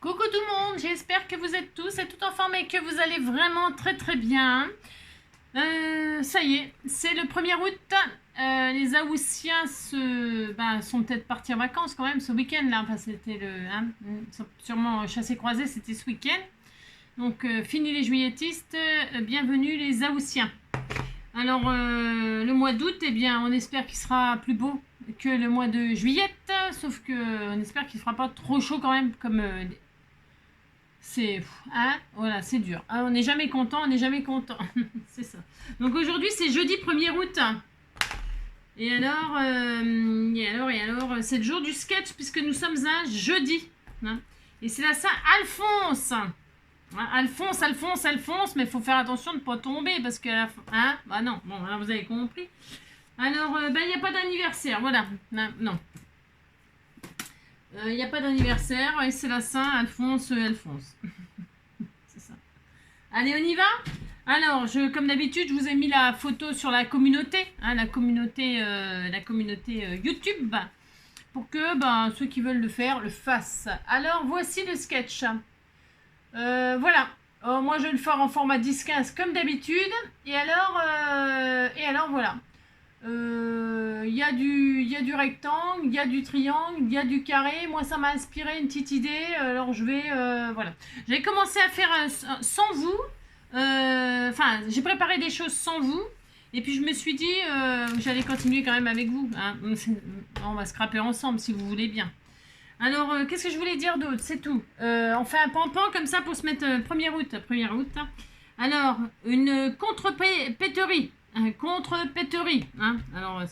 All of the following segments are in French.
Coucou tout le monde, j'espère que vous êtes tous et tout en forme et que vous allez vraiment très très bien. Ça y est, c'est le 1er août. Les Haussiens sont peut-être partis en vacances quand même ce week-end là. Enfin, c'était sûrement chassé-croisé, c'était ce week-end. Donc fini les juilletistes, bienvenue les Haussiens. Alors le mois d'août, eh bien, on espère qu'il sera plus beau que le mois de juillet, sauf que on espère qu'il ne fera pas trop chaud quand même comme c'est voilà, c'est dur. Ah, on n'est jamais content, on n'est jamais content. C'est ça. Donc aujourd'hui, c'est jeudi 1er août. Et alors, c'est le jour du sketch puisque nous sommes un jeudi. Hein. Et c'est la Saint-Alphonse. Alphonse, mais il faut faire attention de ne pas tomber parce que bah non, bon, alors vous avez compris. Alors, il n'y a pas d'anniversaire, voilà. Non. Il n'y a pas d'anniversaire, et c'est la Saint-Alphonse. C'est ça. Allez, on y va. Alors, comme d'habitude, je vous ai mis la photo sur la communauté, la communauté YouTube, pour que ceux qui veulent le faire le fassent. Alors, voici le sketch. Voilà. Moi, je vais le faire en format 10-15 comme d'habitude. Et alors, voilà. Il y a du rectangle, il y a du triangle, il y a du carré. Moi, ça m'a inspiré une petite idée. Alors, voilà. J'ai commencé à faire sans vous. J'ai préparé des choses sans vous. Et puis, je me suis dit, j'allais continuer quand même avec vous. Hein. On va scraper ensemble si vous voulez bien. Alors, qu'est-ce que je voulais dire d'autre? C'est tout. On fait un pampan comme ça pour se mettre 1er août. 1er août. Alors, une contre-péterie. Contre-péterie. Hein. Alors,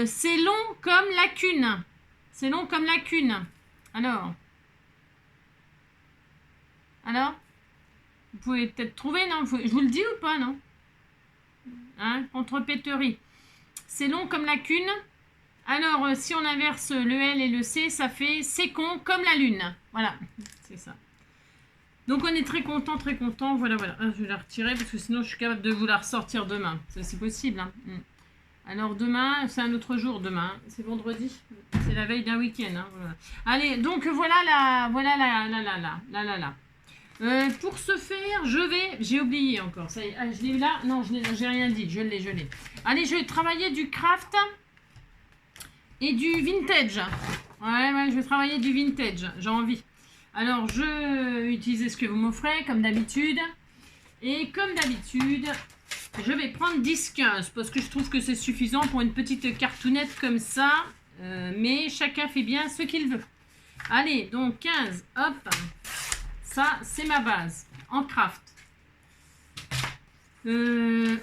c'est long comme la cune. C'est long comme la cune. Alors, vous pouvez peut-être trouver, non? Je vous le dis ou pas, non? Hein, contre-péterie. C'est long comme la cune. Alors, si on inverse le L et le C, ça fait c'est con comme la lune. Voilà, c'est ça. Donc, on est très content, très content. Voilà. Je vais la retirer parce que sinon, je suis capable de vous la ressortir demain. C'est possible. Hein. Alors, demain, c'est un autre jour demain. C'est vendredi. C'est la veille d'un week-end. Hein. Voilà. Allez, donc voilà la. Pour ce faire, j'ai oublié encore. Ça y est, je l'ai eu là. Non, j'ai rien dit. Je l'ai. Allez, je vais travailler du craft et du vintage. Ouais, je vais travailler du vintage. J'ai envie. Alors, je vais utiliser ce que vous m'offrez, comme d'habitude. Et comme d'habitude, je vais prendre 10-15 parce que je trouve que c'est suffisant pour une petite cartoonette comme ça. Mais chacun fait bien ce qu'il veut. Allez, donc 15, hop. Ça, c'est ma base en craft.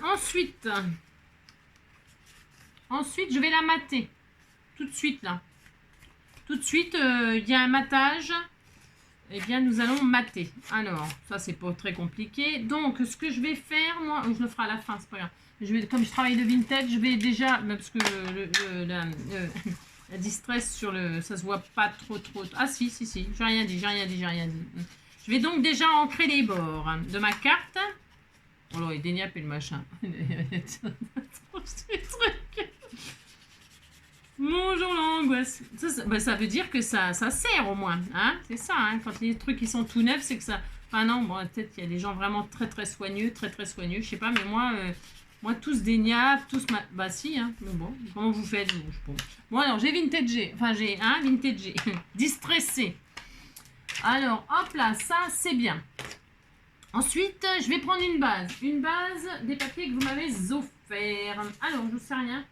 Ensuite, je vais la mater. Tout de suite, là. Tout de suite, il y a un matage. Eh bien, nous allons mater. Alors, ça, c'est pas très compliqué. Donc, ce que je vais faire, moi, je le ferai à la fin, c'est pas grave. Comme je travaille le vintage, je vais déjà, parce que la distress sur ça se voit pas trop. Ah, si, j'ai rien dit. Je vais donc déjà ancrer les bords de ma carte. Oh là, il déniape et le machin. Bonjour l'angoisse. Ça veut dire que ça sert au moins. Hein, c'est ça, hein, quand les trucs qui sont tout neufs, c'est que ça... Enfin non, bon, peut-être qu'il y a des gens vraiment très soigneux, je sais pas, mais moi tous déniappent, tous... Bah si, hein, mais bon, comment vous faites vous, je pense. Bon alors, j'ai vintagé, distressé. Alors, hop là, ça c'est bien. Ensuite, je vais prendre une base des papiers que vous m'avez offert. Alors, je ne sais rien.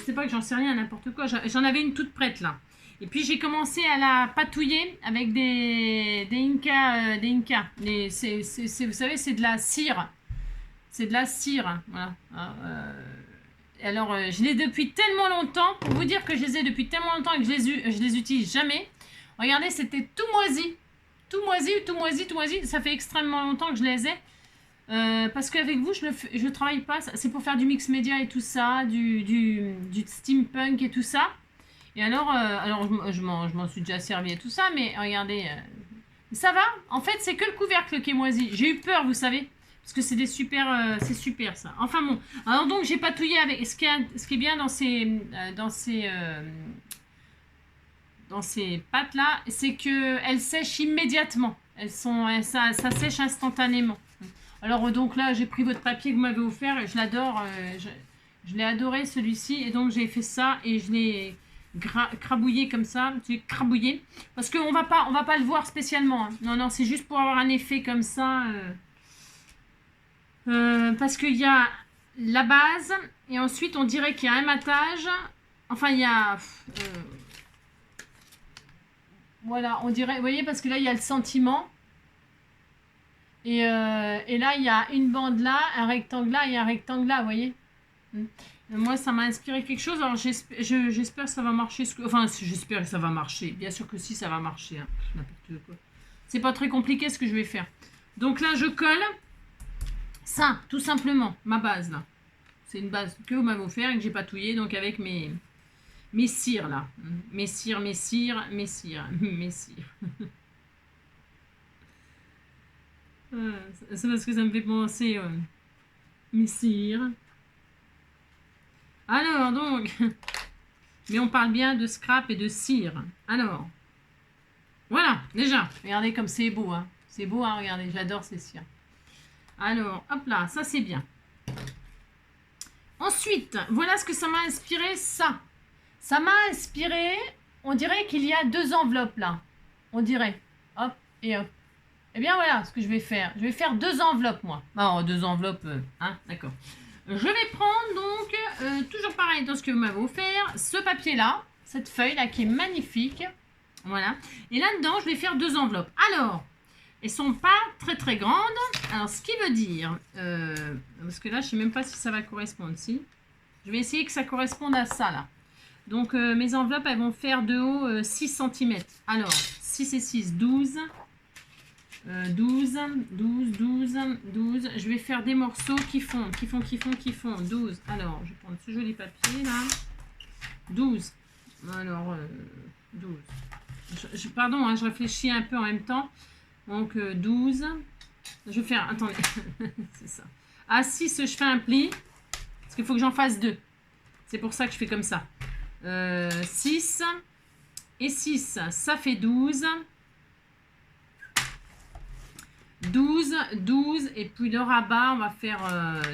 C'est pas que j'en sais rien, n'importe quoi. J'en avais une toute prête là. Et puis j'ai commencé à la patouiller avec des Inca. Vous savez, c'est de la cire. C'est de la cire. Voilà. Alors, je l'ai depuis tellement longtemps. Pour vous dire que je les ai depuis tellement longtemps et que je les utilise jamais. Regardez, c'était tout moisi. Tout moisi. Ça fait extrêmement longtemps que je les ai. Parce qu'avec vous, je travaille pas. C'est pour faire du mix média et tout ça, du steampunk et tout ça. Et alors je m'en suis déjà servi et tout ça, mais regardez, ça va. En fait, c'est que le couvercle qui est moisi. J'ai eu peur, vous savez, parce que c'est super ça. Enfin bon. Alors donc j'ai patouillé avec. Ce qui est bien dans dans ces pâtes-là, c'est qu'elles sèchent immédiatement. Ça sèche instantanément. Alors donc là, j'ai pris votre papier que vous m'avez offert et je l'adore. Je l'ai adoré celui-ci et donc j'ai fait ça et je l'ai crabouillé comme ça. J'ai crabouillé parce qu'on va pas le voir spécialement. Hein. Non, non, c'est juste pour avoir un effet comme ça. Parce qu'il y a la base et ensuite on dirait qu'il y a un matage. Enfin, il y a... voilà, on dirait... Vous voyez, parce que là, il y a le sentiment. Et là, il y a une bande là, un rectangle là et un rectangle là, vous voyez. Moi, ça m'a inspiré quelque chose. Alors, j'espère que ça va marcher. Enfin, j'espère que ça va marcher. Bien sûr que si, ça va marcher. Hein. N'importe quoi. C'est pas très compliqué ce que je vais faire. Donc là, je colle ça, tout simplement, ma base là. C'est une base que vous m'avez offert et que j'ai patouillé donc avec mes cires là. Mes cires. C'est parce que ça me fait penser mes cires. Alors donc, mais on parle bien de scrap et de cire. Alors, voilà, déjà, regardez comme c'est beau. Hein. C'est beau, hein, regardez, j'adore ces cires. Alors, hop là, ça c'est bien. Ensuite, voilà ce que ça m'a inspiré, ça. Ça m'a inspiré, on dirait qu'il y a 2 enveloppes là. On dirait. Hop et hop. Eh bien voilà ce que je vais faire. Je vais faire 2 enveloppes moi. Non, 2 enveloppes, hein, d'accord. Je vais prendre donc, toujours pareil dans ce que vous m'avez offert, ce papier là, cette feuille là qui est magnifique. Voilà. Et là-dedans, je vais faire 2 enveloppes. Alors, elles sont pas très très grandes. Alors, ce qui veut dire, parce que là, je sais même pas si ça va correspondre. Si. Je vais essayer que ça corresponde à ça là. Donc, mes enveloppes, elles vont faire de haut 6 cm. Alors, 6 et 6, 12. 12. Je vais faire des morceaux qui font 12. Alors, je vais prendre ce joli papier là. 12. Alors, 12. Pardon, hein, je réfléchis un peu en même temps. Donc, 12. Je vais faire, attendez, c'est ça. À 6, je fais un pli. Parce qu'il faut que j'en fasse 2. C'est pour ça que je fais comme ça. 6 et 6, ça fait 12. 12, et puis le rabat, on va faire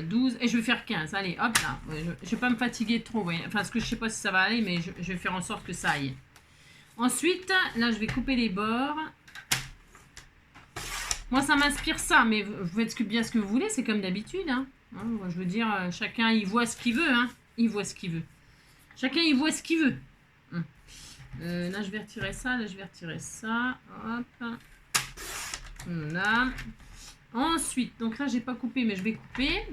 12, et je vais faire 15. Allez, hop là. Je ne vais pas me fatiguer trop, voyez. Enfin, parce que je ne sais pas si ça va aller, mais je vais faire en sorte que ça aille. Ensuite, là, je vais couper les bords. Moi, ça m'inspire ça, mais vous faites bien ce que vous voulez, c'est comme d'habitude. Hein. Je veux dire, chacun, il voit ce qu'il veut. Hein. Il voit ce qu'il veut. Chacun, il voit ce qu'il veut. Là, je vais retirer ça. Là, je vais retirer ça. Hop. Voilà. Ensuite, donc là, j'ai pas coupé, mais je vais couper.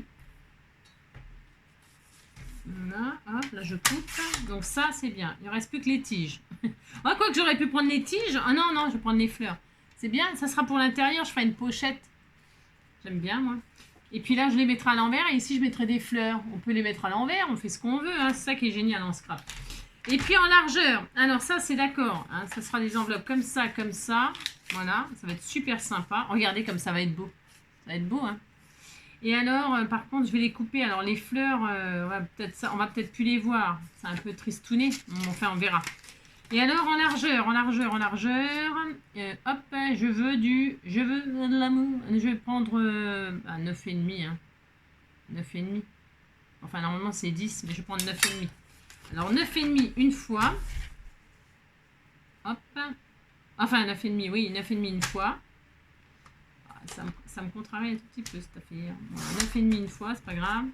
Voilà. Hop, là, je coupe. Donc ça, c'est bien. Il ne reste plus que les tiges. Ah, quoi que j'aurais pu prendre les tiges. Ah non, non, je vais prendre les fleurs. C'est bien. Ça sera pour l'intérieur. Je ferai une pochette. J'aime bien, moi. Et puis là, je les mettrai à l'envers. Et ici, je mettrai des fleurs. On peut les mettre à l'envers. On fait ce qu'on veut. Hein. C'est ça qui est génial en scrap. Et puis en largeur. Alors ça, c'est d'accord. Hein. Ça sera des enveloppes comme ça, comme ça. Voilà. Ça va être super sympa. Regardez comme ça va être beau. Ça va être beau, hein. Et alors, par contre, je vais les couper. Alors les fleurs, on va peut-être plus les voir. C'est un peu tristouné. Enfin, on verra. Et alors, en largeur. Hop, je veux de l'amour. Je vais prendre 9,5. Hein. 9,5. Enfin, normalement, c'est 10, mais je vais prendre 9,5. Alors, 9,5 une fois. Hop. Enfin, 9,5, oui, 9,5 une fois. Ça me contrarie un tout petit peu, cette affaire. Bon, 9,5 une fois, c'est pas grave.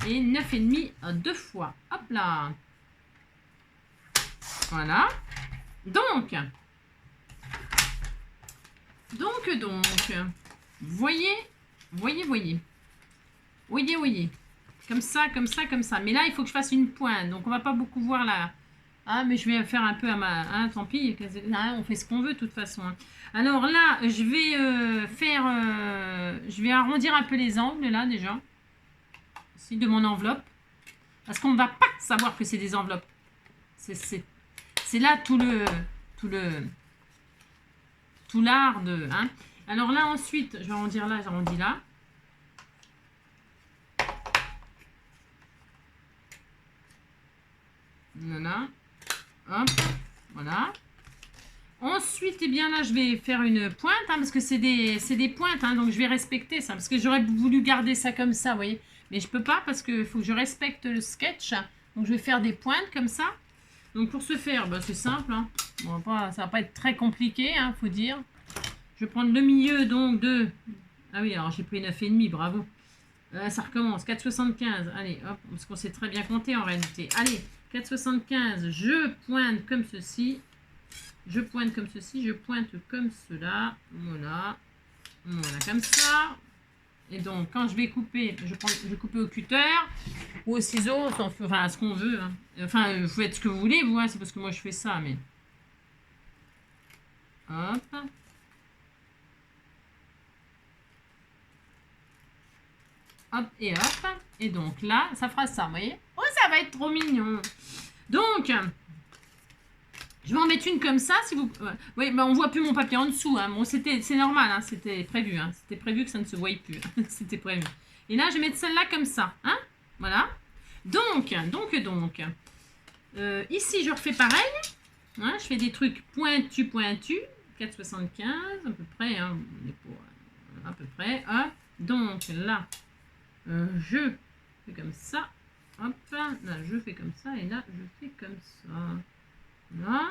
Et 9,5 deux fois. Hop là. Voilà. Donc. Voyez. Comme ça. Mais là, il faut que je fasse une pointe. Donc, on va pas beaucoup voir là. Ah, mais je vais faire un peu à ma... Hein, tant pis, on fait ce qu'on veut de toute façon. Hein. Alors là, je vais je vais arrondir un peu les angles là déjà. Ici, de mon enveloppe. Parce qu'on ne va pas savoir que c'est des enveloppes. C'est là tout l'art de... Hein. Alors là, ensuite, je vais arrondir là, j'arrondis là. Voilà. Hop, voilà. Ensuite, eh bien là, je vais faire une pointe, hein, parce que c'est des pointes, hein, donc je vais respecter ça, parce que j'aurais voulu garder ça comme ça, vous voyez. Mais je peux pas, parce qu'il faut que je respecte le sketch. Donc je vais faire des pointes comme ça. Donc pour ce faire, bah, c'est simple, hein. Bon, ça va pas être très compliqué, hein, faut dire. Je vais prendre le milieu, donc de... Ah oui, alors j'ai pris 9,5, bravo. Ça recommence, 4,75. Allez, hop, parce qu'on sait très bien compter en réalité. Allez, 4,75, je pointe comme ceci. Je pointe comme ceci, je pointe comme cela. Voilà. Voilà, comme ça. Et donc, quand je vais couper, je vais couper au cutter ou au ciseau, enfin, à ce qu'on veut. Hein. Enfin, vous faites ce que vous voulez, vous, hein, c'est parce que moi je fais ça, mais... Hop. Hop et hop. Et donc là, ça fera ça, vous voyez? Oh, ça va être trop mignon. Donc, je vais en mettre une comme ça, si vous... Oui, bah, on voit plus mon papier en dessous. Hein. Bon, c'est normal, hein, c'était prévu. Hein. C'était prévu que ça ne se voie plus. C'était prévu. Et là, je vais mettre celle-là comme ça. Hein. Voilà. Donc, ici, je refais pareil. Hein, je fais des trucs pointus. 4,75 à peu près. Hein, à peu près. Hop. Donc, là, je fais comme ça. Hop. Là, je fais comme ça. Et là, je fais comme ça. Voilà.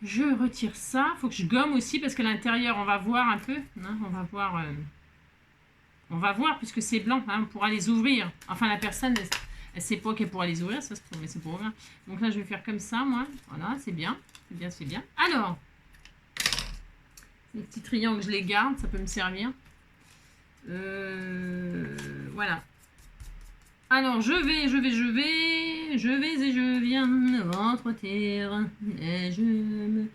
Je retire ça. Il faut que je gomme aussi parce que l'intérieur, on va voir un peu. Hein, on va voir puisque c'est blanc. Hein, on pourra les ouvrir. Enfin, la personne, elle sait pas qu'elle pourra les ouvrir. Ça se trouve, mais c'est pour ouvrir. Donc là, je vais faire comme ça, moi. Voilà, c'est bien. C'est bien, c'est bien. Alors, les petits triangles, je les garde. Ça peut me servir. Voilà. Alors, je vais et je viens, ventre terre, et je me...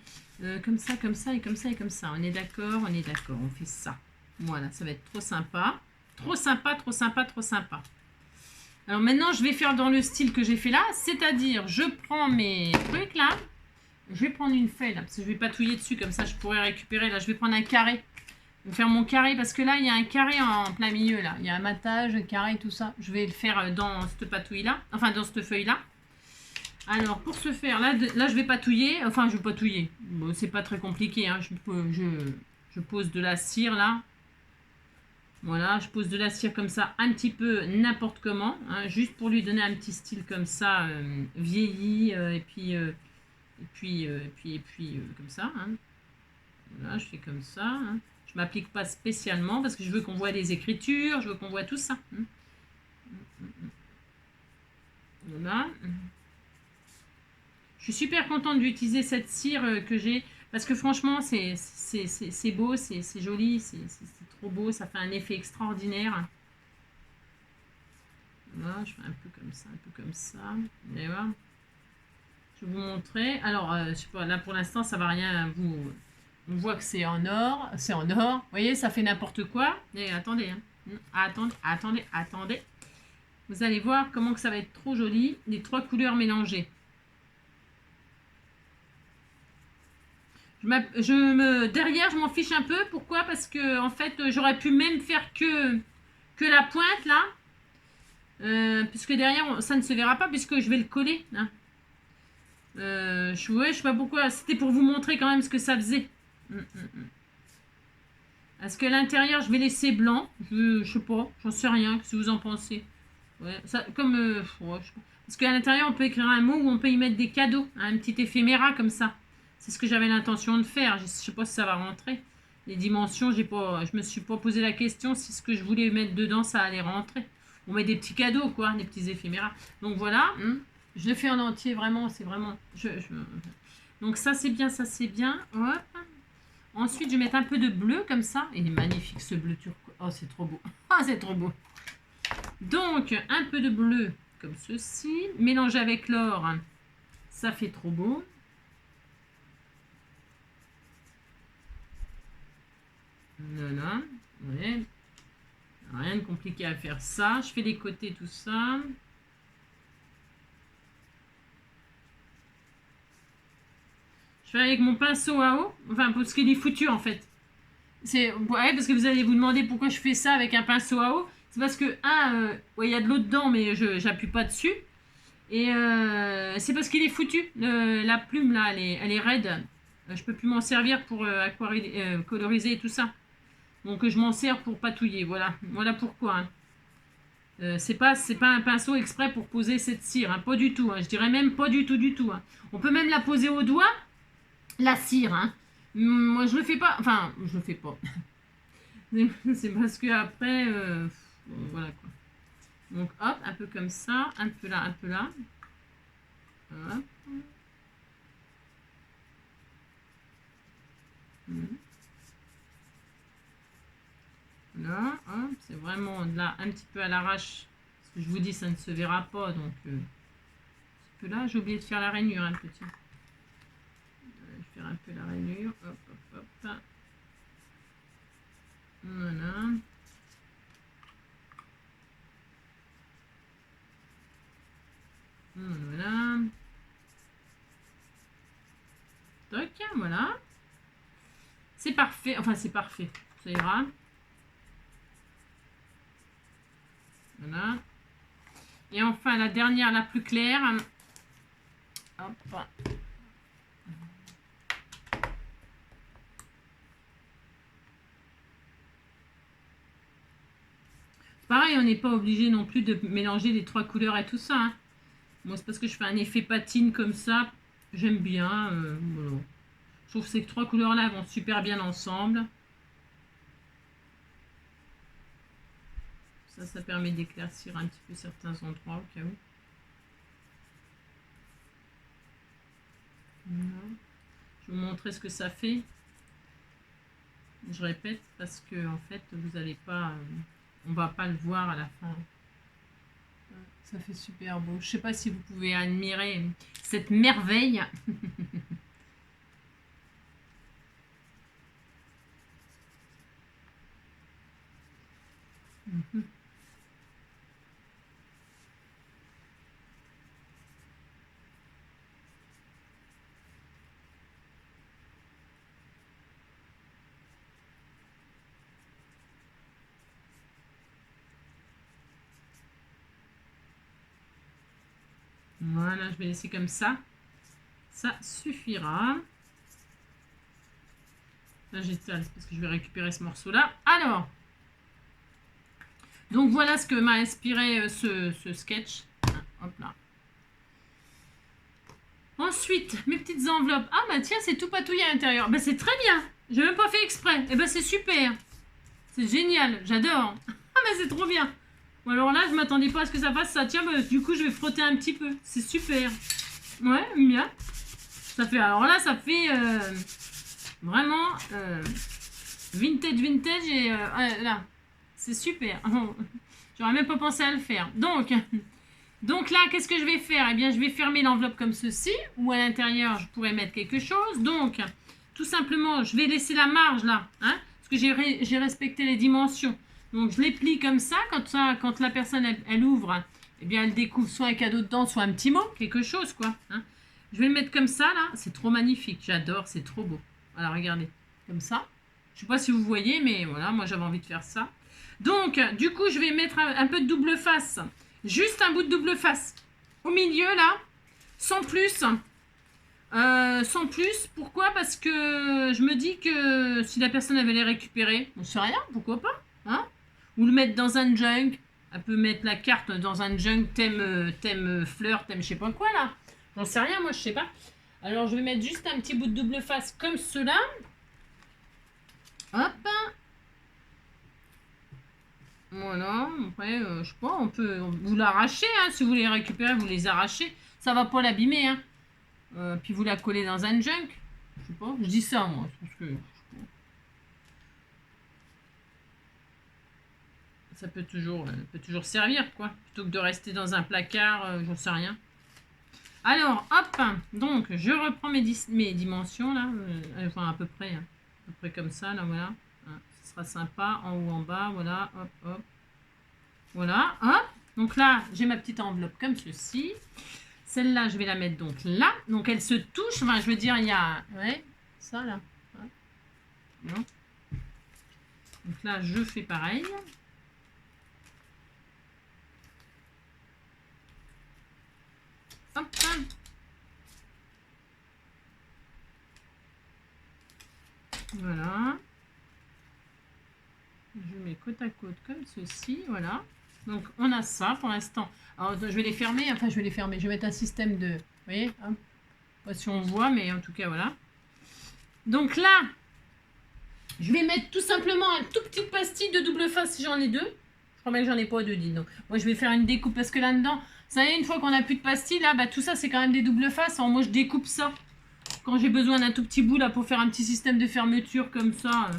comme ça, comme ça, et comme ça, et comme ça. On est d'accord, on fait ça. Voilà, ça va être trop sympa. Trop sympa, trop sympa, trop sympa. Alors maintenant, je vais faire dans le style que j'ai fait là, c'est-à-dire, je prends mes trucs là, je vais prendre une feuille là, parce que je vais patouiller dessus, comme ça je pourrais récupérer, là, je vais prendre un carré. Je vais faire mon carré parce que là, il y a un carré en plein milieu. Là. Il y a un matage, un carré, tout ça. Je vais le faire dans cette patouille-là. Enfin, dans cette feuille-là. Alors, pour ce faire, là, je vais patouiller. Enfin, je vais patouiller. Bon, c'est pas très compliqué. Hein. Je pose de la cire, là. Voilà, je pose de la cire comme ça, un petit peu n'importe comment. Hein, juste pour lui donner un petit style comme ça, vieilli. Et puis, comme ça. Hein. Voilà, je fais comme ça. Hein. Je ne m'applique pas spécialement parce que je veux qu'on voit les écritures, je veux qu'on voit tout ça. Voilà. Je suis super contente d'utiliser cette cire que j'ai parce que franchement, c'est beau, c'est joli, c'est trop beau, ça fait un effet extraordinaire. Voilà, je fais un peu comme ça, un peu comme ça. Et voilà. Je vais vous montrer. Alors, je sais pas, là pour l'instant, ça va rien vous... On voit que c'est en or. C'est en or. Vous voyez, ça fait n'importe quoi. Et attendez. Hein. Attendez. Vous allez voir comment que ça va être trop joli. Les trois couleurs mélangées. Derrière, je m'en fiche un peu. Pourquoi? Parce que, en fait, j'aurais pu même faire que la pointe, là. Puisque derrière, ça ne se verra pas, puisque je vais le coller. Hein. Je sais pas pourquoi. C'était pour vous montrer quand même ce que ça faisait. Est-ce que l'intérieur, je vais laisser blanc? Je sais pas, j'en sais rien. Qu'est-ce que vous en pensez? Ouais, ça, comme... parce qu'à l'intérieur, on peut écrire un mot ou on peut y mettre des cadeaux. Hein, un petit éphéméra comme ça. C'est ce que j'avais l'intention de faire. Je sais pas si ça va rentrer. Les dimensions, je me suis pas posé la question si ce que je voulais mettre dedans, ça allait rentrer. On met des petits cadeaux, quoi, des petits éphéméras. Donc voilà, je le fais en entier, vraiment, c'est vraiment... Donc ça, c'est bien, ça, c'est bien. Hop. Ensuite, je vais mettre un peu de bleu comme ça. Il est magnifique ce bleu turquoise. Oh, c'est trop beau. Ah, c'est trop beau. Donc, un peu de bleu comme ceci. Mélangé avec l'or, ça fait trop beau. Voilà. Ouais. Rien de compliqué à faire ça. Je fais les côtés, tout ça. Je fais avec mon pinceau à eau. Enfin, parce qu'il est foutu, en fait. Ouais, parce que vous allez vous demander pourquoi je fais ça avec un pinceau à eau. C'est parce que, il y a de l'eau dedans, mais j'appuie pas dessus. Et c'est parce qu'il est foutu. La plume, là, elle est raide. Je peux plus m'en servir pour coloriser et tout ça. Donc, je m'en sers pour patouiller. Voilà, voilà pourquoi. Hein. C'est pas un pinceau exprès pour poser cette cire. Hein. Pas du tout. Hein. Je dirais même pas du tout, du tout. Hein. On peut même la poser au doigt, la cire. Hein. Moi, je le fais pas. Enfin, je le fais pas. C'est parce que après, voilà quoi. Donc, hop, un peu comme ça. Un peu là, un peu là. Hop. Là, hop, c'est vraiment là un petit peu à l'arrache. Parce que je vous dis, ça ne se verra pas. Donc, un peu là, j'ai oublié de faire la rainure un petit. Je vais faire un peu la rainure. Hop, hop, hop. Voilà. Voilà. Toc, voilà. C'est parfait. Enfin, c'est parfait. Ça ira. Voilà. Et enfin, la dernière, la plus claire. Hop. Pareil, on n'est pas obligé non plus de mélanger les trois couleurs et tout ça. Hein. Moi, c'est parce que je fais un effet patine comme ça. J'aime bien. Voilà. Je trouve que ces trois couleurs-là vont super bien ensemble. Ça permet d'éclaircir un petit peu certains endroits au cas où. Voilà. Je vais vous montrer ce que ça fait. Je répète parce que en fait, vous n'allez pas, on va pas le voir à la fin. Ça fait super beau. Je sais pas si vous pouvez admirer cette merveille. Voilà, je vais laisser comme ça. Ça suffira. Là, j'étale parce que je vais récupérer ce morceau-là. Alors, donc voilà ce que m'a inspiré ce sketch. Hop là. Ensuite, mes petites enveloppes. Ah bah tiens, c'est tout patouillé à l'intérieur. Bah c'est très bien. J'ai même pas fait exprès. Et bah c'est super. C'est génial. J'adore. Ah bah c'est trop bien. Bon, alors là, je m'attendais pas à ce que ça fasse ça. Tiens, bah, du coup, je vais frotter un petit peu. C'est super. Ouais, bien. Ça fait, alors là, ça fait vraiment vintage et ouais, là, c'est super. J'aurais même pas pensé à le faire. Donc là, qu'est-ce que je vais faire? Eh bien, je vais fermer l'enveloppe comme ceci, ou à l'intérieur, je pourrais mettre quelque chose. Donc, tout simplement, je vais laisser la marge là, hein, parce que j'ai respecté les dimensions. Donc, je les plie comme ça, quand la personne, elle ouvre, eh bien, elle découvre soit un cadeau dedans, soit un petit mot, quelque chose, quoi. Hein. Je vais le mettre comme ça, là. C'est trop magnifique. J'adore, c'est trop beau. Alors, regardez, comme ça. Je sais pas si vous voyez, mais voilà, moi, j'avais envie de faire ça. Donc, du coup, je vais mettre un peu de double face. Juste un bout de double face. Au milieu, là. Sans plus. Sans plus. Pourquoi? Parce que je me dis que si la personne avait les récupérer, on sait rien, pourquoi pas, hein? Ou le mettre dans un junk. Elle peut mettre la carte dans un junk thème fleur, thème je sais pas quoi, là. J'en sais rien, moi, je sais pas. Alors, je vais mettre juste un petit bout de double face comme cela. Hop. Voilà, après, je sais pas, on peut vous l'arracher, hein, si vous les récupérez, vous les arrachez. Ça va pas l'abîmer, hein. Puis vous la collez dans un junk. Je sais pas, je dis ça, moi, parce que ça peut toujours servir, quoi. Plutôt que de rester dans un placard, j'en sais rien. Alors, hop, donc, je reprends mes dimensions, là, enfin, à peu près comme ça, là, voilà. Hein, ce sera sympa, en haut, en bas, voilà, hop, hop. Voilà, hop. Donc là, j'ai ma petite enveloppe comme ceci. Celle-là, je vais la mettre donc là. Donc elle se touche. Enfin, je veux dire, il y a... Ouais, ça là. Non. Donc là, je fais pareil. . Hop. Voilà. Je mets côte à côte comme ceci, voilà. Donc on a ça pour l'instant. Alors je vais les fermer, enfin je vais les fermer. Je vais mettre un système de... Vous voyez, hein, pas si on voit, mais en tout cas voilà. Donc là, je vais mettre tout simplement un tout petit pastille de double face si j'en ai deux. Je crois bien que j'en ai pas deux, dis donc. Moi je vais faire une découpe parce que là-dedans, vous savez, une fois qu'on a plus de pastilles, là, bah, tout ça c'est quand même des double faces. Alors moi je découpe ça quand j'ai besoin d'un tout petit bout là pour faire un petit système de fermeture comme ça.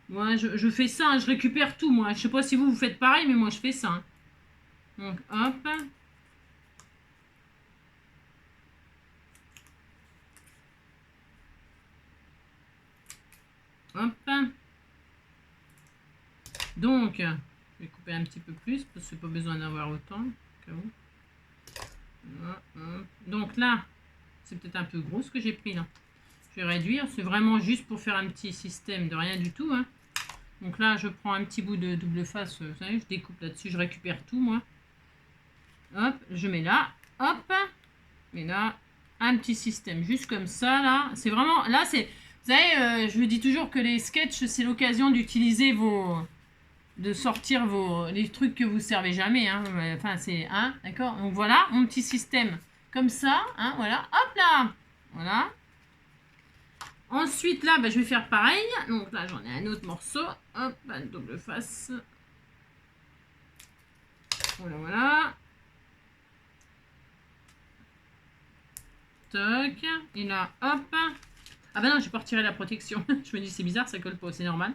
Moi je fais ça, hein, je récupère tout moi. Je sais pas si vous faites pareil, mais moi je fais ça. Hein. Donc hop. Hop. Donc, je vais couper un petit peu plus parce que c'est pas besoin d'avoir autant. Donc là, c'est peut-être un peu gros ce que j'ai pris là. Je vais réduire. C'est vraiment juste pour faire un petit système de rien du tout. Hein. Donc là, je prends un petit bout de double face. Vous savez, je découpe là-dessus. Je récupère tout moi. Hop, je mets là. Hop. Et là, un petit système juste comme ça là. C'est vraiment... Là, c'est... Vous savez, je vous dis toujours que les sketchs, c'est l'occasion d'utiliser vos... de sortir les trucs que vous servez jamais. Hein. Enfin, c'est... Hein, d'accord. Donc voilà, mon petit système comme ça. Hein, voilà. Hop là. Voilà. Ensuite, là, bah, je vais faire pareil. Donc là, j'en ai un autre morceau. Hop, double face. Voilà, voilà. Toc. Et là, hop. Ah bah non, j'ai pas retiré la protection. Je me dis, c'est bizarre, ça colle pas. C'est normal.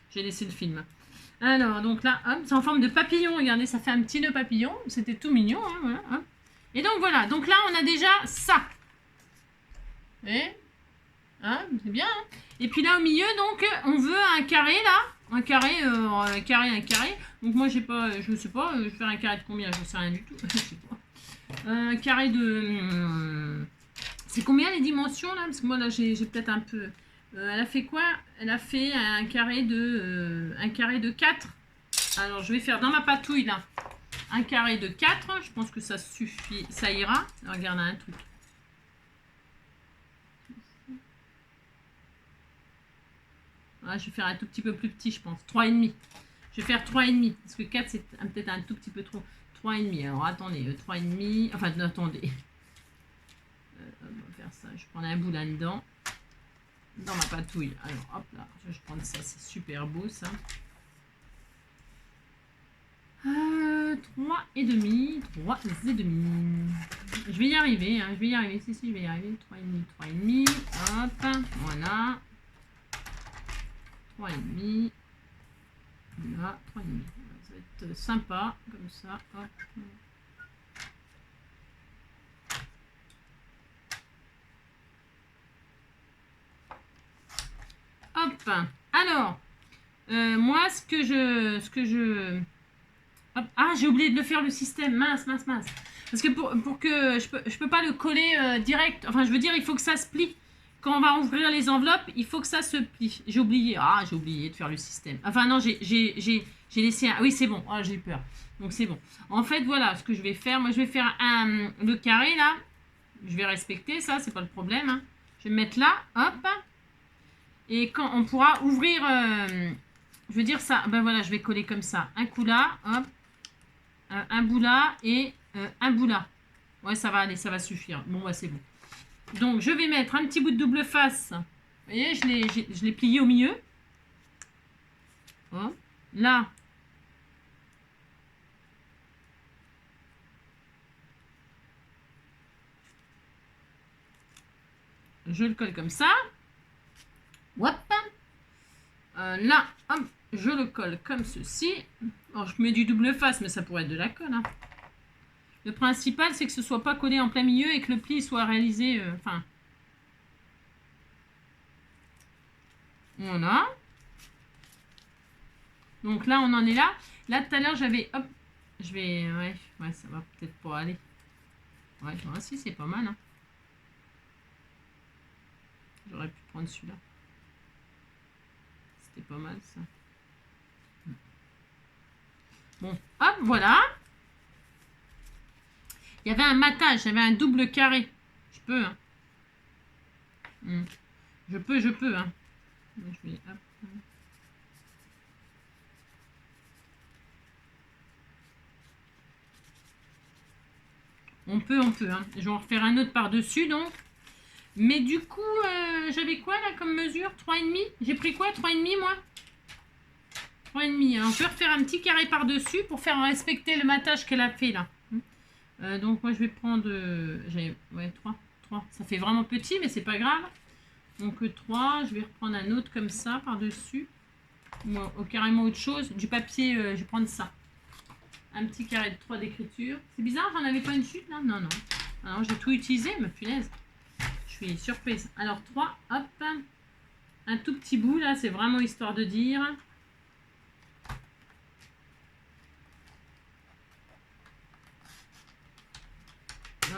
J'ai laissé le film. Alors, donc là, hop, c'est en forme de papillon. Regardez, ça fait un petit nœud papillon. C'était tout mignon. Hein, voilà, hop. Et donc, voilà. Donc là, on a déjà ça. Et hein, c'est bien. Hein. Et puis là, au milieu, donc, on veut un carré, là. Un carré, un carré. Donc moi, j'ai pas, je sais pas, je vais faire un carré de combien? Je sais rien du tout. Je sais pas. Un carré de... c'est combien les dimensions, là? Parce que moi, là, j'ai peut-être un peu... elle a fait quoi? Elle a fait un carré de 4. Alors, je vais faire dans ma patouille, là, un carré de 4. Je pense que ça suffit, ça ira. Alors, regarde un truc. Ah, je vais faire un tout petit peu plus petit, je pense. 3,5. Je vais faire 3,5. Parce que 4, c'est peut-être un tout petit peu trop. 3,5. Alors, attendez. 3,5. Enfin, attendez. On va faire ça. Je prends un bout là-dedans. Dans ma patouille. Alors, hop là. Je vais prendre ça. C'est super beau, ça. 3,5. 3,5. Je vais y arriver. Hein. Je vais y arriver. Si, je vais y arriver. 3,5. 3,5. Hop. Voilà. 3,5. Là, 3,5. Ça va être sympa, comme ça. Hop. Hop. Alors, moi, ce que je... Hop. Ah, j'ai oublié de le faire, le système. Mince. Parce que pour que... Je peux pas le coller direct. Enfin, je veux dire, il faut que ça se plie. Quand on va ouvrir les enveloppes, il faut que ça se plie. J'ai oublié. Ah, j'ai oublié de faire le système. Enfin, non, j'ai laissé un... Oui, c'est bon. Ah, j'ai peur. Donc, c'est bon. En fait, voilà ce que je vais faire. Moi, je vais faire le carré, là. Je vais respecter ça, c'est pas le problème. Hein. Je vais me mettre là. Hop. Et quand on pourra ouvrir... je veux dire ça. Ben voilà, je vais coller comme ça. Un coup là. Hop. Un bout là. Et un bout là. Ouais, ça va aller. Ça va suffire. Bon, ouais, c'est bon. Donc, je vais mettre un petit bout de double face. Vous voyez, je l'ai plié au milieu. Oh. Là. Je le colle comme ça. Hop. Là, hop, je le colle comme ceci. Alors, je mets du double face, mais ça pourrait être de la colle. Hein. Le principal, c'est que ce soit pas collé en plein milieu et que le pli soit réalisé... Enfin... Voilà. Donc là, on en est là. Là, tout à l'heure, j'avais... Hop. Je vais... Ouais, ça va peut-être pas aller. Ouais, si, c'est pas mal. Hein. J'aurais pu prendre celui-là. C'était pas mal, ça. Bon, hop, voilà. Il y avait un matage, il y avait un double carré. Je peux, hein. Je peux, hein. Je vais, hop. On peut, hein. Je vais en refaire un autre par-dessus, donc. Mais du coup, j'avais quoi, là, comme mesure? 3,5. J'ai pris quoi? 3,5, moi? 3,5. Hein. On peut refaire un petit carré par-dessus pour faire respecter le matage qu'elle a fait, là. Donc, moi, je vais prendre... ouais, 3. Ça fait vraiment petit, mais c'est pas grave. Donc, 3. Je vais reprendre un autre comme ça, par-dessus. Ou carrément autre chose. Du papier, je vais prendre ça. Un petit carré de 3 d'écriture. C'est bizarre, j'en avais pas une chute là? Non. Alors j'ai tout utilisé, mais punaise. Je suis surprise. Alors 3, hop. Un tout petit bout là, c'est vraiment histoire de dire.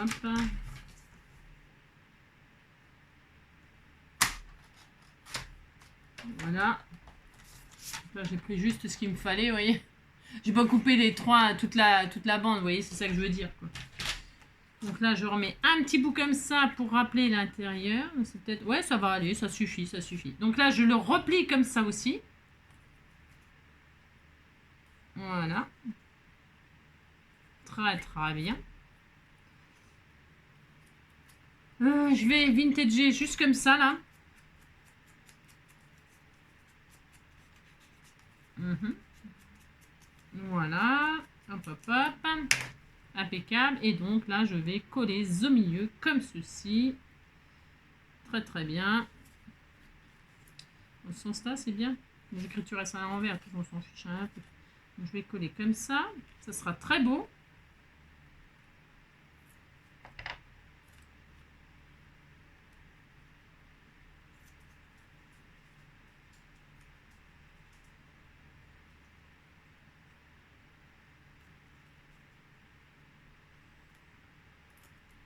Hop. Voilà. Là j'ai pris juste ce qu'il me fallait, vous voyez. J'ai pas coupé les 3, toute la bande, vous voyez, c'est ça que je veux dire, quoi. Donc là, je remets un petit bout comme ça pour rappeler l'intérieur. C'est peut-être... Ouais, ça va aller, ça suffit. Donc là, je le replie comme ça aussi. Voilà. Très, très bien. Je vais vintager juste comme ça, là. Voilà, hop, impeccable. Et donc là, je vais coller au milieu comme ceci. Très très bien. Dans ce sens-là, c'est bien. Les écritures elles sont à l'envers, on s'en fiche un peu. Donc, je vais coller comme ça. Ça sera très beau.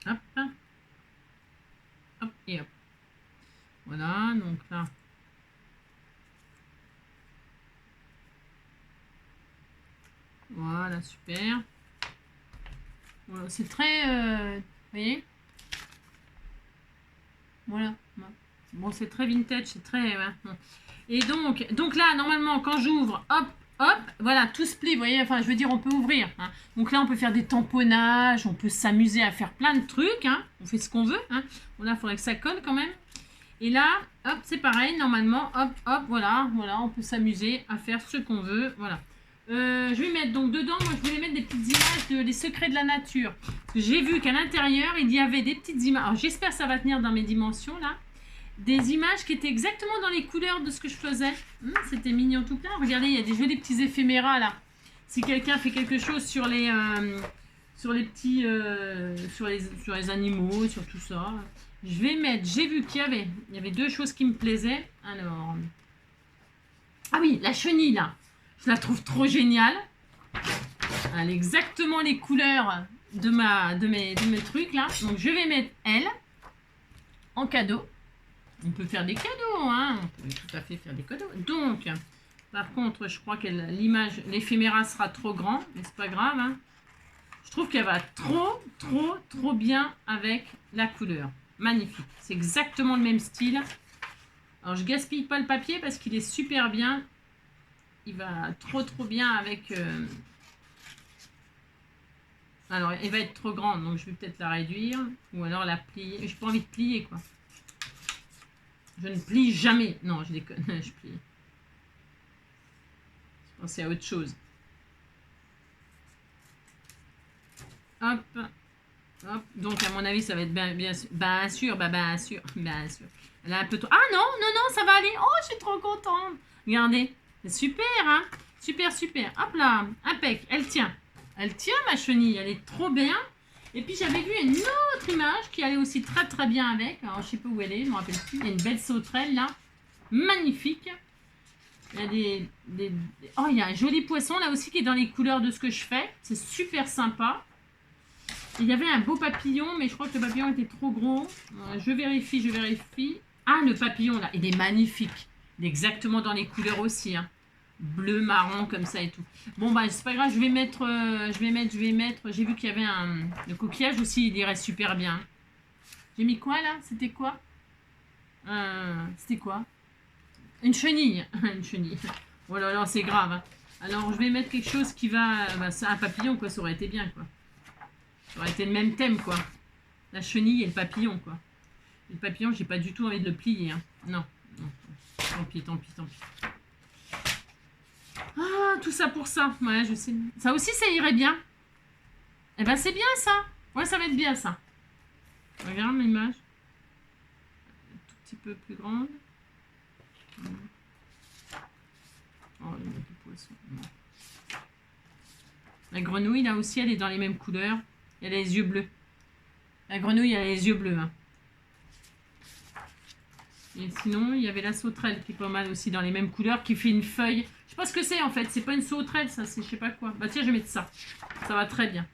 Hop. Hop et hop. Voilà, donc là. Voilà, super. Voilà, c'est très... vous voyez? Voilà. Bon, c'est très vintage, c'est très... Et donc là, normalement, quand j'ouvre, hop, voilà, tout se plie, vous voyez, enfin, je veux dire, on peut ouvrir. Hein. Donc là, on peut faire des tamponnages, on peut s'amuser à faire plein de trucs, hein. On fait ce qu'on veut. Hein. Bon, là, il faudrait que ça colle quand même. Et là, hop, c'est pareil, normalement, hop, voilà, on peut s'amuser à faire ce qu'on veut, voilà. Je vais mettre donc dedans, moi je voulais mettre des petites images de les secrets de la nature. J'ai vu qu'à l'intérieur, il y avait des petites images. Alors j'espère que ça va tenir dans mes dimensions là. Des images qui étaient exactement dans les couleurs de ce que je faisais. C'était mignon tout plein. Regardez, il y a des jolis petits éphéméras là. Si quelqu'un fait quelque chose sur les petits, sur les animaux, sur tout ça. Je vais mettre, j'ai vu qu'il y avait deux choses qui me plaisaient. Alors, ah oui, la chenille là. Je la trouve trop géniale. Elle a exactement les couleurs de mes trucs là. Donc je vais mettre elle en cadeau. On peut faire des cadeaux, hein. On peut tout à fait faire des cadeaux. Donc, par contre, je crois que l'image, l'éphéméra sera trop grand, mais c'est pas grave. Hein. Je trouve qu'elle va trop bien avec la couleur. Magnifique. C'est exactement le même style. Alors, je gaspille pas le papier parce qu'il est super bien. Il va trop bien avec... Alors, elle va être trop grande, donc je vais peut-être la réduire. Ou alors la plier. J'ai pas envie de plier, quoi. Je ne plie jamais. Non, je déconne, je plie. Je pensais à autre chose. Hop. Hop. Donc, à mon avis, ça va être bien sûr. Elle a un peu trop... Ah non, ça va aller. Oh, je suis trop contente. Regardez. C'est super, hein. Super. Hop là. Impec. Elle tient, ma chenille. Elle est trop bien. Et puis, j'avais vu une autre image qui allait aussi très bien avec. Alors, je sais pas où elle est. Je ne me rappelle plus. Il y a une belle sauterelle, là. Magnifique. Il y a Oh, il y a un joli poisson, là aussi, qui est dans les couleurs de ce que je fais. C'est super sympa. Il y avait un beau papillon, mais je crois que le papillon était trop gros. Je vérifie. Ah, le papillon, là, il est magnifique. Il est exactement dans les couleurs aussi. Hein. bleu, marron, comme ça et tout. Bon, bah, c'est pas grave, je vais mettre, j'ai vu qu'il y avait le coquillage aussi, il irait super bien. J'ai mis quoi, là? C'était quoi? C'était quoi? Une chenille. Une chenille. Oh là là, c'est grave. Hein. Alors, je vais mettre quelque chose qui va... Bah, c'est un papillon, quoi, ça aurait été bien, quoi. Ça aurait été le même thème, quoi. La chenille et le papillon, quoi. Et le papillon, j'ai pas du tout envie de le plier. Hein. Non, non. Tant pis, tant pis, tant pis. Ah, tout ça pour ça. Ouais, je sais. Ça aussi, ça irait bien. Eh ben, c'est bien, ça. Ouais, ça va être bien, ça. Regarde l'image. Un tout petit peu plus grande. Oh, il y a du poisson. Non. La grenouille, là aussi, elle est dans les mêmes couleurs. Elle a les yeux bleus. La grenouille, elle a les yeux bleus. Hein. Et sinon, il y avait la sauterelle qui est pas mal aussi dans les mêmes couleurs, qui fait une feuille. Je sais pas ce que c'est en fait. C'est pas une sauterelle, ça. C'est je sais pas quoi. Bah tiens, je vais mettre ça. Ça va très bien.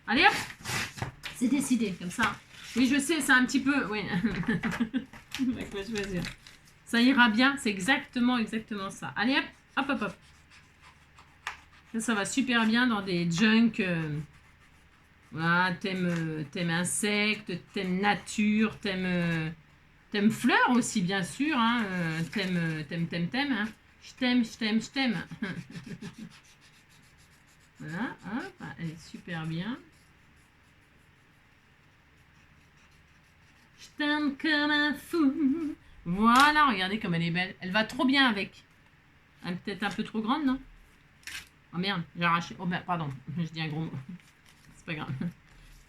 Allez hop. C'est décidé, comme ça. Oui, je sais, c'est un petit peu... Oui. Quoi choisir. Ça ira bien. C'est exactement ça. Allez hop. Hop, hop, hop. Ça va super bien dans des junks. Voilà, thème insectes, thème nature, thème fleurs aussi, bien sûr. Hein, thème. Hein. Je t'aime. Voilà, hop, elle est super bien. Je t'aime comme un fou. Voilà, regardez comme elle est belle. Elle va trop bien avec. Elle est peut-être un peu trop grande, non? Oh merde, j'ai arraché. Oh ben, pardon, je dis un gros mot. C'est pas grave.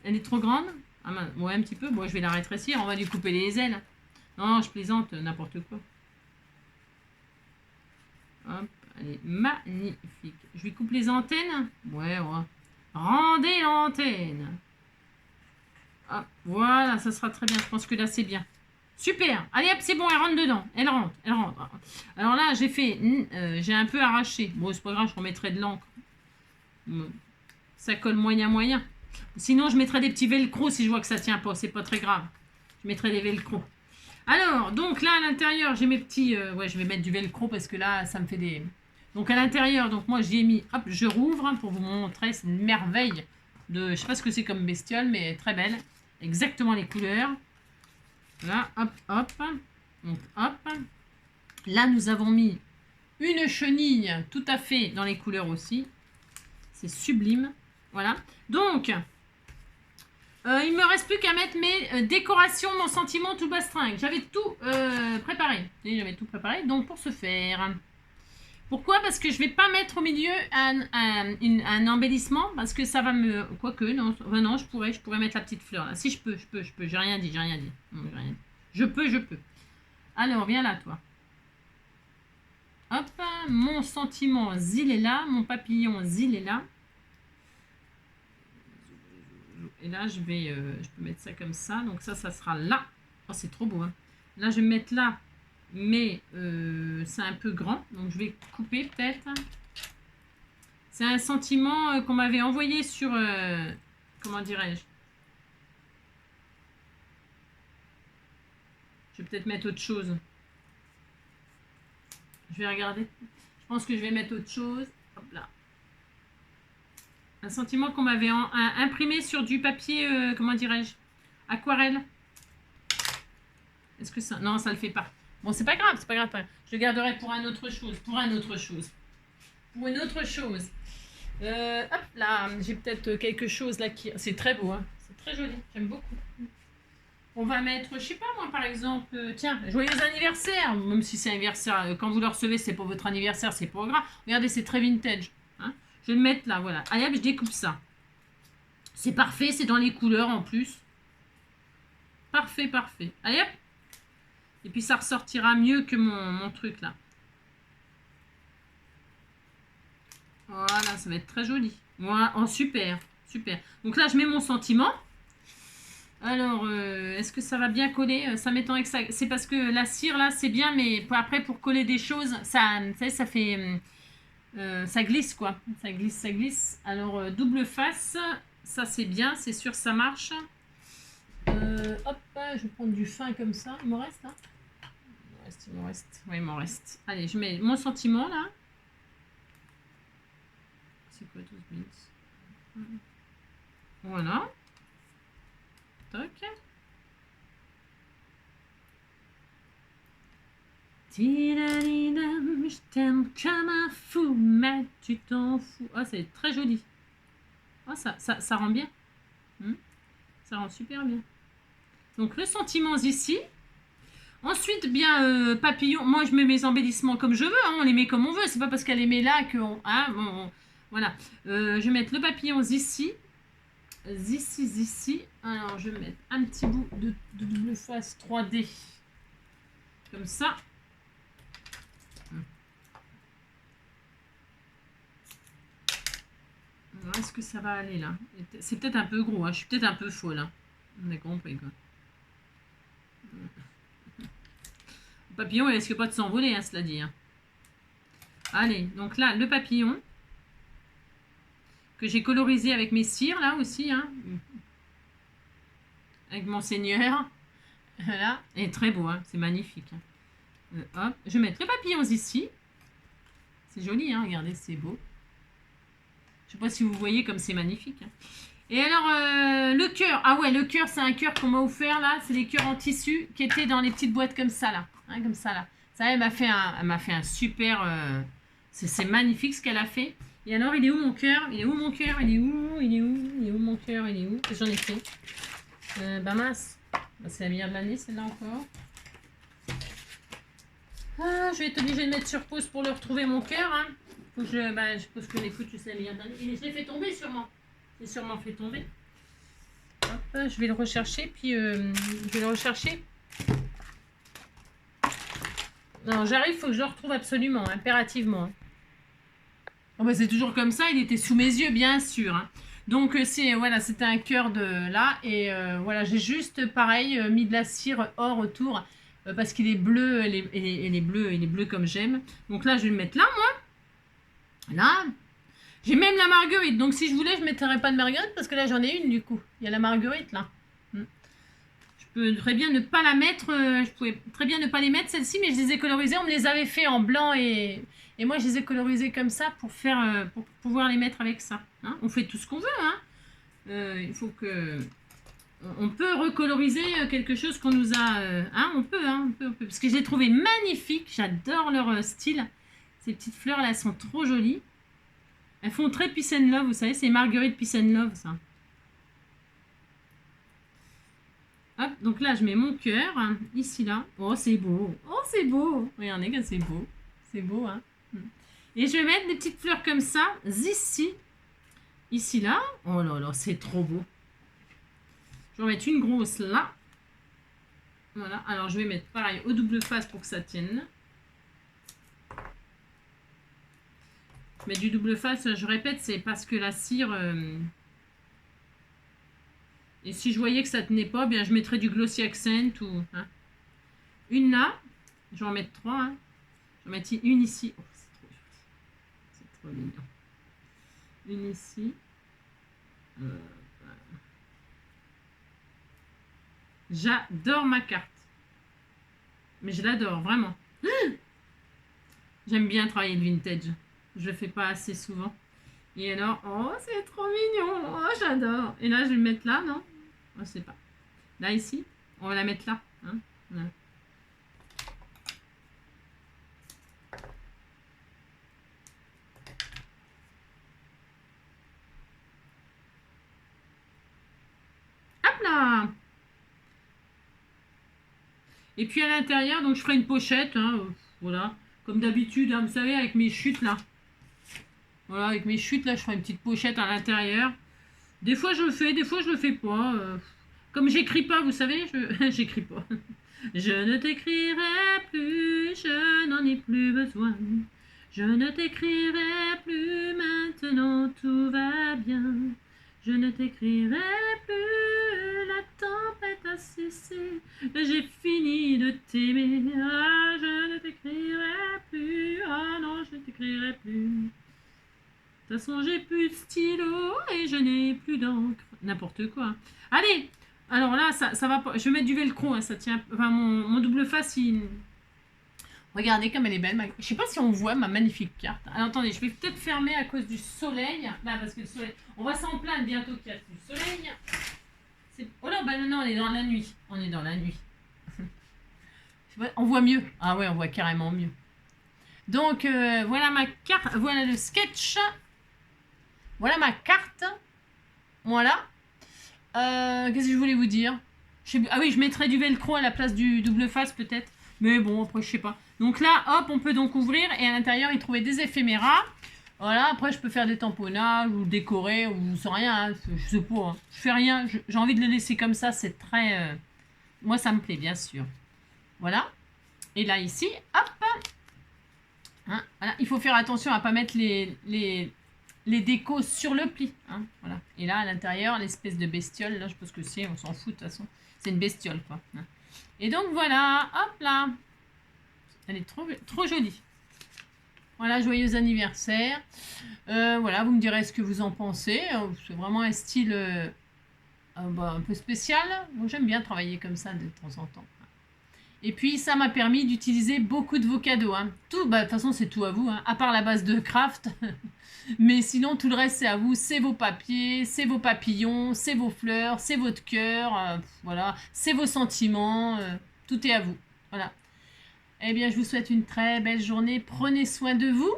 Elle est trop grande? Ah ben, ouais, un petit peu. Bon, je vais la rétrécir. On va lui couper les ailes. Non, je plaisante, n'importe quoi. Hop, elle est magnifique. Je lui coupe les antennes. Ouais. Rendez l'antenne. Hop, voilà, ça sera très bien. Je pense que là, c'est bien. Super. Allez, hop, c'est bon, elle rentre dedans. Elle rentre. Alors là, j'ai un peu arraché. Bon, c'est pas grave, je remettrai de l'encre. Ça colle moyen. Sinon, je mettrai des petits velcro si je vois que ça tient pas. C'est pas très grave. Je mettrai des velcro. Alors, donc là, à l'intérieur, j'ai mes petits... ouais, je vais mettre du velcro parce que là, ça me fait des... Donc, à l'intérieur, donc moi, j'y ai mis... Hop, je rouvre hein, pour vous montrer. C'est une merveille de... Je sais pas ce que c'est comme bestiole, mais très belle. Exactement les couleurs. Là, hop. Donc, hop. Là, nous avons mis une chenille tout à fait dans les couleurs aussi. C'est sublime. Voilà. Donc, il me reste plus qu'à mettre mes décorations, mon sentiment tout bastringue. J'avais tout préparé. Donc, pour ce faire... Pourquoi? Parce que je vais pas mettre au milieu un embellissement, parce que ça va me... Quoique, non, non, je pourrais mettre la petite fleur là. Si je peux. J'ai rien dit. Non, j'ai rien dit. Je peux. Alors, viens là, toi. Hop, mon sentiment, zil est là. Mon papillon, zil est là. Et là, je peux mettre ça comme ça. Donc ça sera là. Oh, c'est trop beau. Hein. Là, je vais me mettre là. Mais c'est un peu grand. Donc, je vais couper peut-être. C'est un sentiment qu'on m'avait envoyé sur... comment dirais-je? Je vais peut-être mettre autre chose. Je vais regarder. Je pense que je vais mettre autre chose. Hop là. Un sentiment qu'on m'avait imprimé sur du papier, comment dirais-je? Aquarelle. Est-ce que ça... Non, ça le fait pas. Bon, c'est pas grave. Je le garderai pour une autre chose. Hop là, j'ai peut-être quelque chose là qui... C'est très beau, hein. C'est très joli. J'aime beaucoup. On va mettre, je sais pas moi, par exemple... tiens, joyeux anniversaire. Même si c'est anniversaire, quand vous le recevez, c'est pour votre anniversaire, c'est pas grave. Regardez, c'est très vintage. Hein. Je vais le mettre là, voilà. Allez hop, je découpe ça. C'est parfait, c'est dans les couleurs en plus. Parfait. Allez hop. Et puis ça ressortira mieux que mon truc là. Voilà, ça va être très joli. Voilà, oh, super. Donc là, je mets mon sentiment. Alors, est-ce que ça va bien coller? Ça m'étonnerait que ça... C'est parce que la cire là, c'est bien, mais après, pour coller des choses, ça, vous savez, ça fait... ça glisse quoi. Ça glisse. Alors, double face, ça c'est bien, c'est sûr ça marche. Hop, je vais prendre du fin comme ça. Il m'en reste là? Il m'en reste. Oui, il m'en reste. Allez, je mets mon sentiment là. c'est quoi 12 bits? Voilà. Toc. Je t'aime comme un fou, mais tu t'en fous. Ah, c'est très joli. Ah, ça rend bien. Ça rend super bien. Donc, le sentiment ici. Ensuite, bien, papillon. Moi, je mets mes embellissements comme je veux. Hein, on les met comme on veut. C'est pas parce qu'elle les met là qu'on... Hein, bon, voilà. Je vais mettre le papillon ici. Ici. Alors, je vais mettre un petit bout de double face 3D. Comme ça. Est-ce que ça va aller là? C'est peut-être un peu gros. Hein. Je suis peut-être un peu folle. Hein. On a compris quoi. Le papillon, il risque pas de s'envoler, hein, cela dit. Hein. Allez, donc là, le papillon. Que j'ai colorisé avec mes cires là aussi. Hein. Avec mon seigneur. Voilà. Et très beau, hein. C'est magnifique. Hein. Hop. Je vais mettre le papillon ici. C'est joli, hein. Regardez, c'est beau. Je sais pas si vous voyez comme c'est magnifique. Hein. Et alors, le cœur. Ah ouais, le cœur, c'est un cœur qu'on m'a offert là. C'est des cœurs en tissu qui étaient dans les petites boîtes comme ça là. Hein, comme ça là. Ça, elle m'a fait un super... c'est magnifique ce qu'elle a fait. Et alors, il est où mon cœur? Il est où mon cœur? Il est où? Il est où? Il est où mon cœur? Il est où? J'en ai fait. Bah mince. Bah, c'est la meilleure de l'année, celle-là encore. Ah, je vais être obligée de mettre sur pause pour le retrouver mon cœur. Hein. Faut que je pose que l'écoute, je sais la meilleure de l'année. Et je l'ai fait tomber sûrement. Je l'ai sûrement fait tomber. Hop, je vais le rechercher, puis je vais le rechercher. Non, j'arrive, il faut que je le retrouve absolument, impérativement. Oh, bah, c'est toujours comme ça, il était sous mes yeux, bien sûr. Hein. Donc, voilà, c'était un cœur de là. Et voilà, j'ai juste, pareil, mis de la cire or autour. Parce qu'il est bleu, il est bleu comme j'aime. Donc là, je vais le mettre là, moi. Là. J'ai même la marguerite. Donc, si je voulais, je ne mettrais pas de marguerite. Parce que là, j'en ai une, du coup. Il y a la marguerite, là. Je peux très bien ne pas la mettre. Je pouvais très bien ne pas les mettre, celles-ci. Mais je les ai colorisées. On me les avait fait en blanc et moi, je les ai colorisées comme ça pour pouvoir les mettre avec ça. Hein. On fait tout ce qu'on veut. Hein. Il faut que... On peut recoloriser quelque chose qu'on nous a... hein, on peut. Parce que je les ai trouvées magnifiques. J'adore leur style. Ces petites fleurs-là, elles sont trop jolies. Elles font très Peace and Love, vous savez. C'est Marguerite Peace and Love, ça. Hop, donc là, je mets mon cœur. Ici, là. Oh, c'est beau. Oh, c'est beau. Regardez que c'est beau. C'est beau, hein. Et je vais mettre des petites fleurs comme ça. Ici. Ici, là. Oh là là, c'est trop beau. Je vais mettre une grosse là. Voilà. Alors, je vais mettre pareil au double face pour que ça tienne. Je mets du double face, je répète, c'est parce que la cire... Et si je voyais que ça tenait pas, bien je mettrais du glossy accent ou... Hein. Une là. Je vais en mettre 3. Hein. Je vais mettre une ici. Oh, c'est trop joli. C'est trop mignon. Une ici. J'adore ma carte. Mais je l'adore, vraiment. J'aime bien travailler le vintage. Je le fais pas assez souvent. Et alors, oh, c'est trop mignon. Oh, j'adore. Et là, je vais le mettre là, non? Je sais pas. Là, ici. On va la mettre là. Hein, voilà. Hop là. Et puis à l'intérieur, donc je ferai une pochette. Hein, voilà. Comme d'habitude, hein, vous savez, avec mes chutes là. Voilà, avec mes chutes là, je ferai une petite pochette à l'intérieur. Des fois je le fais, des fois je le fais pas. Comme j'écris pas, vous savez, j'écris pas. Je ne t'écrirai plus, je n'en ai plus besoin. Je ne t'écrirai plus, maintenant tout va bien. Je ne t'écrirai plus, la tempête a cessé. J'ai fini de t'aimer, ah, je ne t'écrirai plus. Ah non, je ne t'écrirai plus. De toute façon, j'ai plus de stylo et je n'ai plus d'encre. N'importe quoi. Allez, alors là, ça va pas. Je vais mettre du velcro, hein, ça tient. Enfin, mon double face, il... Regardez comme elle est belle. Je sais pas si on voit ma magnifique carte. Alors, attendez, je vais peut-être fermer à cause du soleil. Bah, parce que le soleil... On va s'en plaindre bientôt qu'il y a du soleil. Oh là, bah non, on est dans la nuit. On est dans la nuit. On voit mieux. Ah ouais, on voit carrément mieux. Donc, voilà ma carte. Voilà le sketch. Voilà ma carte. Voilà. Qu'est-ce que je voulais vous dire? Ah oui, je mettrais du velcro à la place du double face peut-être. Mais bon, après, je sais pas. Donc là, hop, on peut donc ouvrir et à l'intérieur, y trouver des éphéméras. Voilà, après, je peux faire des tamponnages ou décorer ou je sais rien. Hein, je sais pas. Hein. Je fais rien. J'ai envie de le laisser comme ça. C'est très... Moi, ça me plaît, bien sûr. Voilà. Et là, ici, hop. Hein, voilà. Il faut faire attention à ne pas mettre les décos sur le pli. Hein, voilà. Et là, à l'intérieur, l'espèce de bestiole. Là, je pense que c'est... On s'en fout, de toute façon. C'est une bestiole, quoi. Hein. Et donc, voilà. Hop là. Elle est trop jolie. Voilà, joyeux anniversaire. Voilà, vous me direz ce que vous en pensez. C'est vraiment un style un peu spécial. Moi, j'aime bien travailler comme ça de temps en temps. Et puis, ça m'a permis d'utiliser beaucoup de vos cadeaux. Hein. Tout, de toute façon, c'est tout à vous, hein, à part la base de craft. Mais sinon, tout le reste, c'est à vous. C'est vos papiers, c'est vos papillons, c'est vos fleurs, c'est votre cœur. Voilà, c'est vos sentiments. Tout est à vous. Voilà. Eh bien, je vous souhaite une très belle journée. Prenez soin de vous.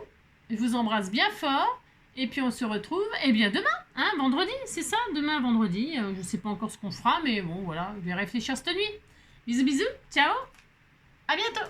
Je vous embrasse bien fort. Et puis, on se retrouve demain, hein, vendredi, c'est ça, demain, vendredi. Je ne sais pas encore ce qu'on fera, mais bon, voilà, je vais réfléchir cette nuit. Bisous, bisous, ciao, à bientôt.